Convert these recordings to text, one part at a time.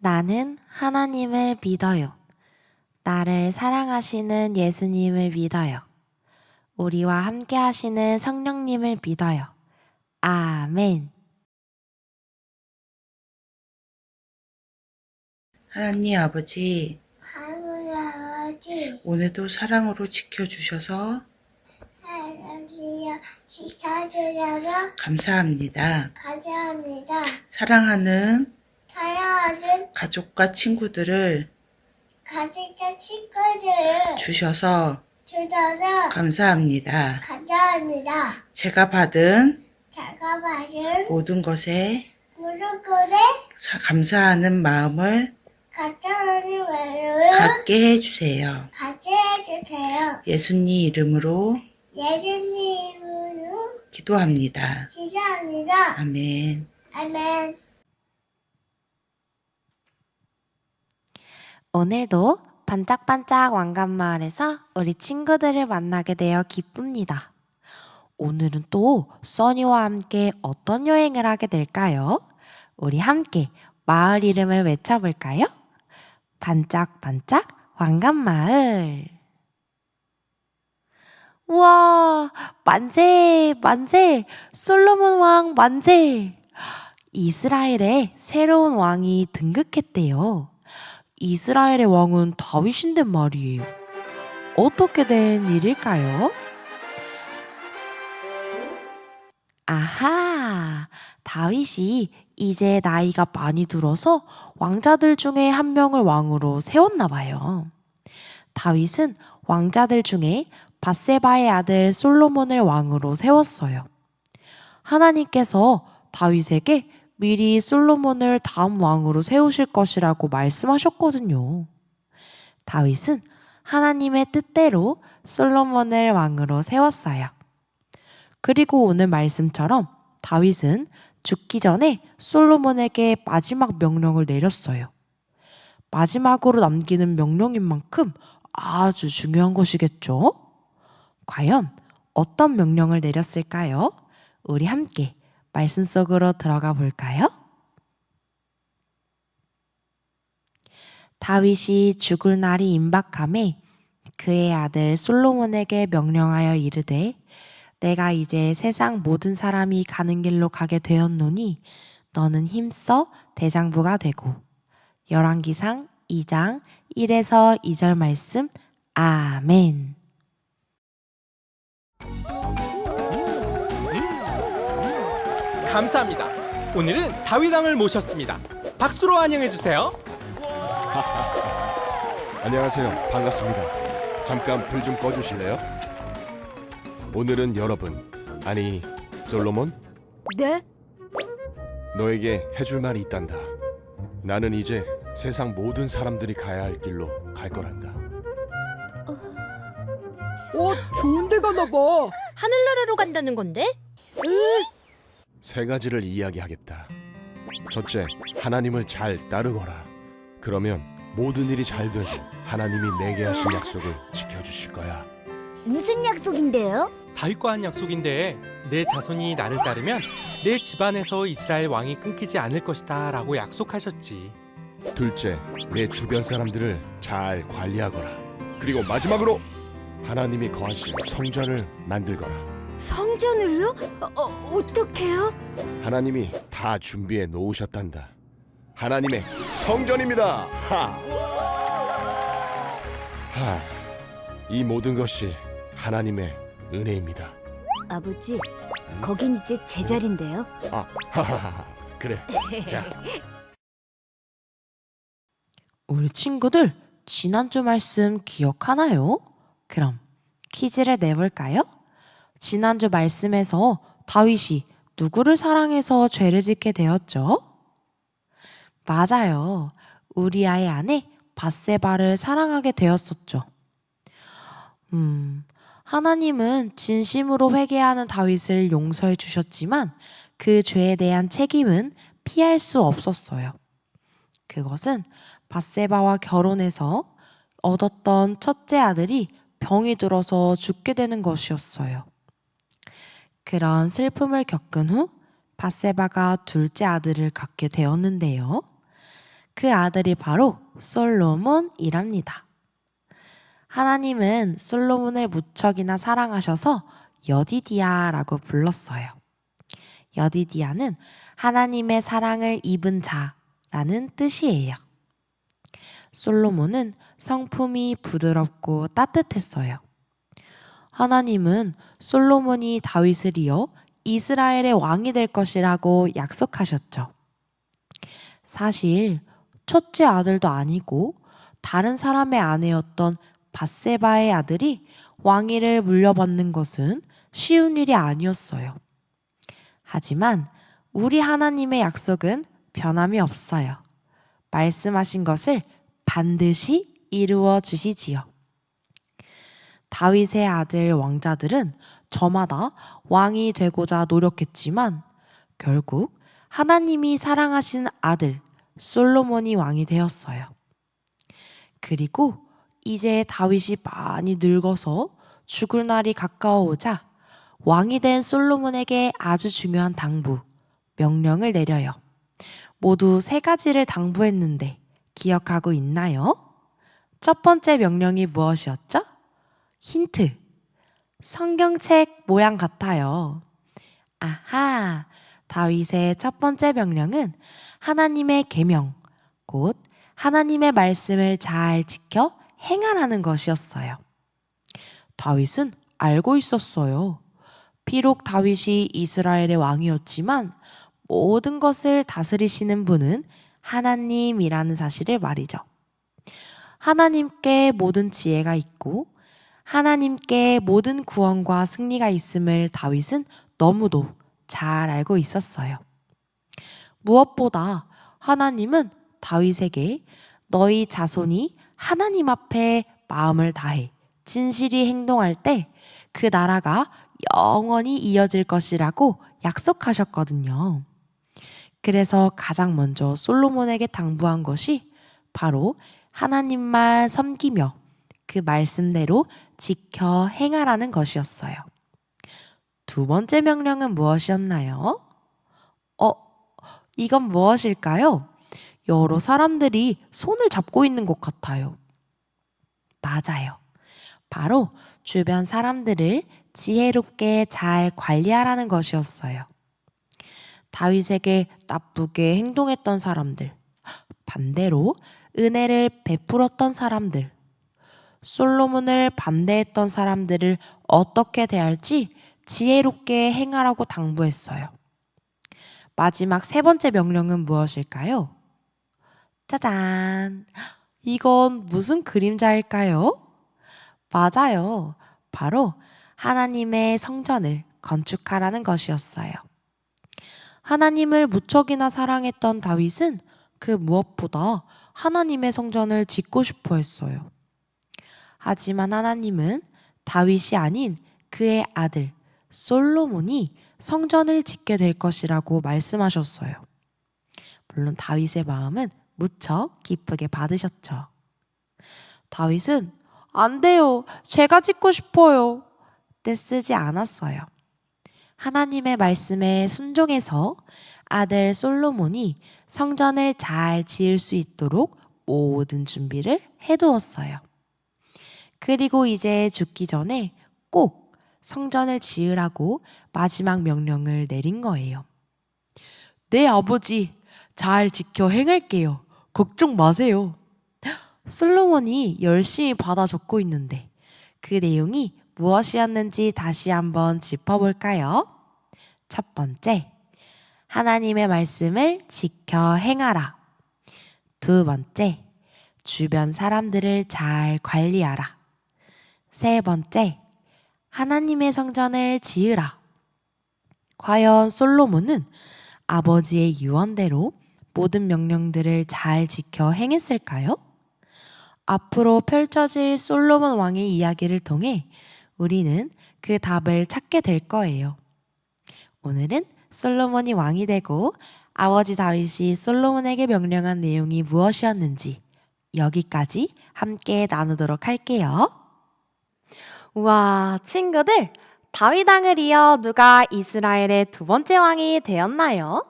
나는 하나님을 믿어요. 나를 사랑하시는 예수님을 믿어요. 우리와 함께 하시는 성령님을 믿어요. 아멘. 하나님 아버지, 하늘 아버지, 오늘도 사랑으로 지켜주셔서 하나님이여 지켜주셔서 감사합니다. 감사합니다. 사랑하는 사랑하는 가족과 친구들을 가족과 친구들을 주셔서 주셔서 감사합니다. 감사합니다. 제가 받은 제가 받은 모든 것에 무릎골에 감사하는 마음을 감사하는 마음을 갖게 해주세요. 같이 해주세요. 예수님 이름으로 예수님으로 기도합니다. 기도합니다. 아멘. 아멘. 오늘도 반짝반짝 왕관마을에서 우리 친구들을 만나게 되어 기쁩니다. 오늘은 또 써니와 함께 어떤 여행을 하게 될까요? 우리 함께 마을 이름을 외쳐볼까요? 반짝반짝 왕관마을. 우와, 만세, 만세, 솔로몬 왕 만세! 이스라엘에 새로운 왕이 등극했대요. 이스라엘의 왕은 다윗인데 말이에요. 어떻게 된 일일까요? 아하, 다윗이 이제 나이가 많이 들어서 왕자들 중에 한 명을 왕으로 세웠나 봐요. 다윗은 왕자들 중에 밧세바의 아들 솔로몬을 왕으로 세웠어요. 하나님께서 다윗에게 미리 솔로몬을 다음 왕으로 세우실 것이라고 말씀하셨거든요. 다윗은 하나님의 뜻대로 솔로몬을 왕으로 세웠어요. 그리고 오늘 말씀처럼 다윗은 죽기 전에 솔로몬에게 마지막 명령을 내렸어요. 마지막으로 남기는 명령인 만큼 아주 중요한 것이겠죠? 과연 어떤 명령을 내렸을까요? 우리 함께 말씀 속으로 들어가 볼까요? 다윗이 죽을 날이 임박함에 그의 아들 솔로몬에게 명령하여 이르되 내가 이제 세상 모든 사람이 가는 길로 가게 되었노니 너는 힘써 대장부가 되고. 열왕기상 2장 1에서 2절 말씀. 아멘. 감사합니다. 오늘은 다윗왕을 모셨습니다. 박수로 환영해 주세요. 안녕하세요. 반갑습니다. 잠깐 불 좀 꺼주실래요? 오늘은 여러분, 아니 솔로몬? 네? 너에게 해줄 말이 있단다. 나는 이제 세상 모든 사람들이 가야 할 길로 갈 거란다. 좋은 데 가나 봐. 하늘나라로 간다는 건데? 세 가지를 이야기하겠다. 첫째, 하나님을 잘 따르거라. 그러면 모든 일이 잘 되고 하나님이 내게 하신 약속을 지켜주실 거야. 무슨 약속인데요? 다윗과 한 약속인데 내 자손이 나를 따르면 내 집안에서 이스라엘 왕이 끊기지 않을 것이다 라고 약속하셨지. 둘째, 내 주변 사람들을 잘 관리하거라. 그리고 마지막으로 하나님이 거하실 성전을 만들거라. 성전을요? 어떡해요? 하나님이 다 준비해 놓으셨단다. 하나님의 성전입니다. 이 모든 것이 하나님의 은혜입니다. 아버지, 거긴 이제 제 자리인데요. 그래. 자, 우리 친구들 지난주 말씀 기억하나요? 그럼 퀴즈를 내볼까요? 지난주 말씀에서 다윗이 누구를 사랑해서 죄를 짓게 되었죠? 맞아요. 우리아의 아내 밧세바를 사랑하게 되었었죠. 하나님은 진심으로 회개하는 다윗을 용서해 주셨지만 그 죄에 대한 책임은 피할 수 없었어요. 그것은 밧세바와 결혼해서 얻었던 첫째 아들이 병이 들어서 죽게 되는 것이었어요. 그런 슬픔을 겪은 후 밧세바가 둘째 아들을 갖게 되었는데요. 그 아들이 바로 솔로몬이랍니다. 하나님은 솔로몬을 무척이나 사랑하셔서 여디디아라고 불렀어요. 여디디아는 하나님의 사랑을 입은 자라는 뜻이에요. 솔로몬은 성품이 부드럽고 따뜻했어요. 하나님은 솔로몬이 다윗을 이어 이스라엘의 왕이 될 것이라고 약속하셨죠. 사실 첫째 아들도 아니고 다른 사람의 아내였던 밧세바의 아들이 왕위를 물려받는 것은 쉬운 일이 아니었어요. 하지만 우리 하나님의 약속은 변함이 없어요. 말씀하신 것을 반드시 이루어 주시지요. 다윗의 아들 왕자들은 저마다 왕이 되고자 노력했지만 결국 하나님이 사랑하신 아들 솔로몬이 왕이 되었어요. 그리고 이제 다윗이 많이 늙어서 죽을 날이 가까워오자 왕이 된 솔로몬에게 아주 중요한 당부, 명령을 내려요. 모두 3가지를 당부했는데 기억하고 있나요? 첫 번째 명령이 무엇이었죠? 힌트. 성경책 모양 같아요. 아하, 다윗의 첫 번째 명령은 하나님의 계명, 곧 하나님의 말씀을 잘 지켜 행하라는 것이었어요. 다윗은 알고 있었어요. 비록 다윗이 이스라엘의 왕이었지만 모든 것을 다스리시는 분은 하나님이라는 사실을 말이죠. 하나님께 모든 지혜가 있고 하나님께 모든 구원과 승리가 있음을 다윗은 너무도 잘 알고 있었어요. 무엇보다 하나님은 다윗에게 너희 자손이 하나님 앞에 마음을 다해 진실히 행동할 때 그 나라가 영원히 이어질 것이라고 약속하셨거든요. 그래서 가장 먼저 솔로몬에게 당부한 것이 바로 하나님만 섬기며 그 말씀대로 지켜 행하라는 것이었어요. 두 번째 명령은 무엇이었나요? 이건 무엇일까요? 여러 사람들이 손을 잡고 있는 것 같아요. 맞아요. 바로 주변 사람들을 지혜롭게 잘 관리하라는 것이었어요. 다윗에게 나쁘게 행동했던 사람들, 반대로 은혜를 베풀었던 사람들, 솔로몬을 반대했던 사람들을 어떻게 대할지 지혜롭게 행하라고 당부했어요. 마지막 3번째 명령은 무엇일까요? 짜잔! 이건 무슨 그림자일까요? 맞아요. 바로 하나님의 성전을 건축하라는 것이었어요. 하나님을 무척이나 사랑했던 다윗은 그 무엇보다 하나님의 성전을 짓고 싶어 했어요. 하지만 하나님은 다윗이 아닌 그의 아들 솔로몬이 성전을 짓게 될 것이라고 말씀하셨어요. 물론 다윗의 마음은 무척 기쁘게 받으셨죠. 다윗은 안 돼요. 제가 짓고 싶어요. 떼쓰지 않았어요. 하나님의 말씀에 순종해서 아들 솔로몬이 성전을 잘 지을 수 있도록 모든 준비를 해두었어요. 그리고 이제 죽기 전에 꼭 성전을 지으라고 마지막 명령을 내린 거예요. 네, 아버지, 잘 지켜 행할게요. 걱정 마세요. 솔로몬이 열심히 받아 적고 있는데 그 내용이 무엇이었는지 다시 한번 짚어볼까요? 첫 번째, 하나님의 말씀을 지켜 행하라. 두 번째, 주변 사람들을 잘 관리하라. 세 번째, 하나님의 성전을 지으라. 과연 솔로몬은 아버지의 유언대로 모든 명령들을 잘 지켜 행했을까요? 앞으로 펼쳐질 솔로몬 왕의 이야기를 통해 우리는 그 답을 찾게 될 거예요. 오늘은 솔로몬이 왕이 되고 아버지 다윗이 솔로몬에게 명령한 내용이 무엇이었는지 여기까지 함께 나누도록 할게요. 우와, 친구들, 다윗 왕을 이어 누가 이스라엘의 2번째 왕이 되었나요?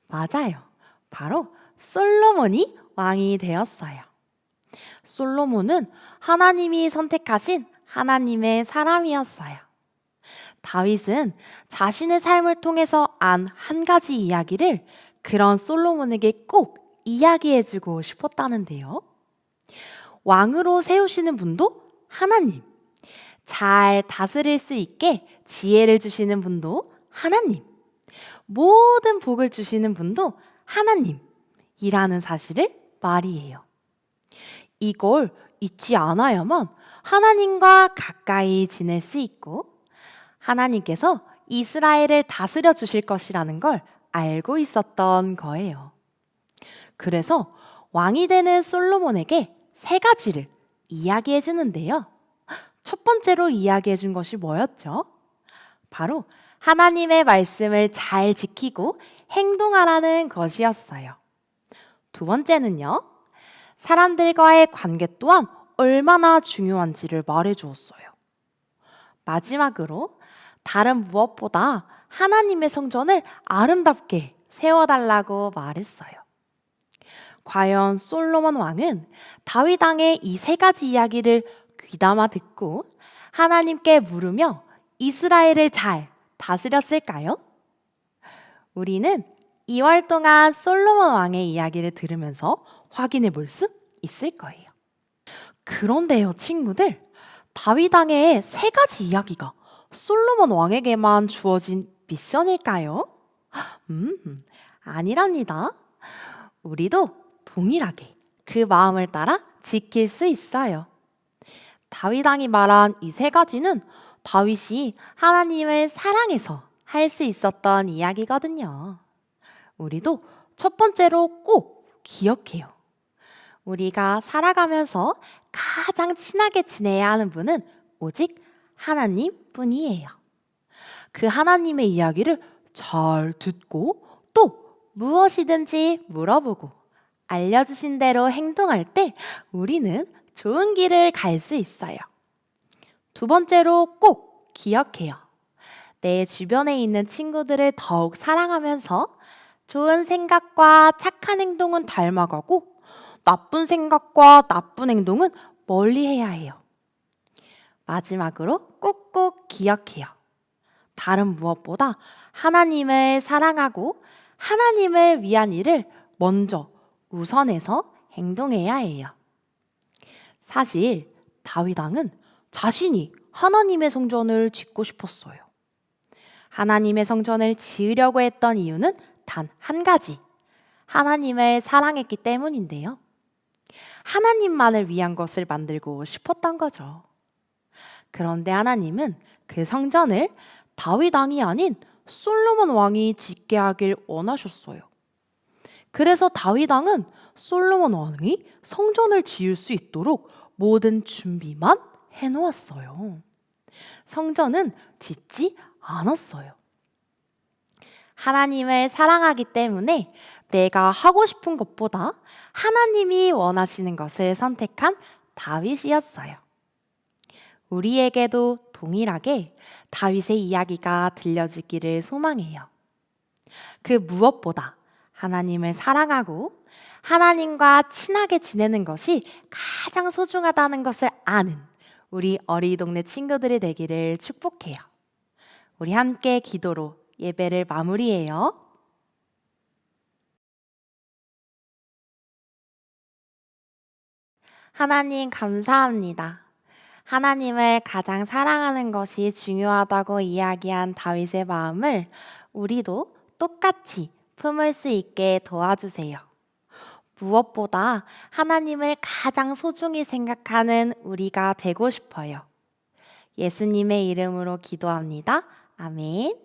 맞아요. 바로 솔로몬이 왕이 되었어요. 솔로몬은 하나님이 선택하신 하나님의 사람이었어요. 다윗은 자신의 삶을 통해서 안 한 가지 이야기를 그런 솔로몬에게 꼭 이야기해주고 싶었다는데요. 왕으로 세우시는 분도 하나님, 잘 다스릴 수 있게 지혜를 주시는 분도 하나님, 모든 복을 주시는 분도 하나님이라는 사실을 말이에요. 이걸 잊지 않아야만 하나님과 가까이 지낼 수 있고 하나님께서 이스라엘을 다스려 주실 것이라는 걸 알고 있었던 거예요. 그래서 왕이 되는 솔로몬에게 3가지를 이야기해 주는데요. 첫 번째로 이야기해 준 것이 뭐였죠? 바로 하나님의 말씀을 잘 지키고 행동하라는 것이었어요. 두 번째는요, 사람들과의 관계 또한 얼마나 중요한지를 말해 주었어요. 마지막으로 다른 무엇보다 하나님의 성전을 아름답게 세워달라고 말했어요. 과연 솔로몬 왕은 다윗 왕의 이 3가지 이야기를 귀담아 듣고 하나님께 물으며 이스라엘을 잘 다스렸을까요? 우리는 2월 동안 솔로몬 왕의 이야기를 들으면서 확인해 볼 수 있을 거예요. 그런데요, 친구들, 다윗 왕의 3가지 이야기가 솔로몬 왕에게만 주어진 미션일까요? 아니랍니다. 우리도 동일하게 그 마음을 따라 지킬 수 있어요. 다윗 왕이 말한 이 3가지는 다윗이 하나님을 사랑해서 할 수 있었던 이야기거든요. 우리도 첫 번째로 꼭 기억해요. 우리가 살아가면서 가장 친하게 지내야 하는 분은 오직 하나님뿐이에요. 그 하나님의 이야기를 잘 듣고 또 무엇이든지 물어보고 알려주신 대로 행동할 때 우리는 좋은 길을 갈 수 있어요. 두 번째로 꼭 기억해요. 내 주변에 있는 친구들을 더욱 사랑하면서 좋은 생각과 착한 행동은 닮아가고 나쁜 생각과 나쁜 행동은 멀리해야 해요. 마지막으로 꼭꼭 기억해요. 다른 무엇보다 하나님을 사랑하고 하나님을 위한 일을 먼저 우선해서 행동해야 해요. 사실 다윗 왕은 자신이 하나님의 성전을 짓고 싶었어요. 하나님의 성전을 지으려고 했던 이유는 단 한 가지, 하나님을 사랑했기 때문인데요. 하나님만을 위한 것을 만들고 싶었던 거죠. 그런데 하나님은 그 성전을 다윗 왕이 아닌 솔로몬 왕이 짓게 하길 원하셨어요. 그래서 다윗 왕은 솔로몬 왕이 성전을 지을 수 있도록 모든 준비만 해놓았어요. 성전은 짓지 않았어요. 하나님을 사랑하기 때문에 내가 하고 싶은 것보다 하나님이 원하시는 것을 선택한 다윗이었어요. 우리에게도 동일하게 다윗의 이야기가 들려지기를 소망해요. 그 무엇보다 하나님을 사랑하고 하나님과 친하게 지내는 것이 가장 소중하다는 것을 아는 우리 어린이동네 친구들이 되기를 축복해요. 우리 함께 기도로 예배를 마무리해요. 하나님 감사합니다. 하나님을 가장 사랑하는 것이 중요하다고 이야기한 다윗의 마음을 우리도 똑같이 품을 수 있게 도와주세요. 무엇보다 하나님을 가장 소중히 생각하는 우리가 되고 싶어요. 예수님의 이름으로 기도합니다. 아멘.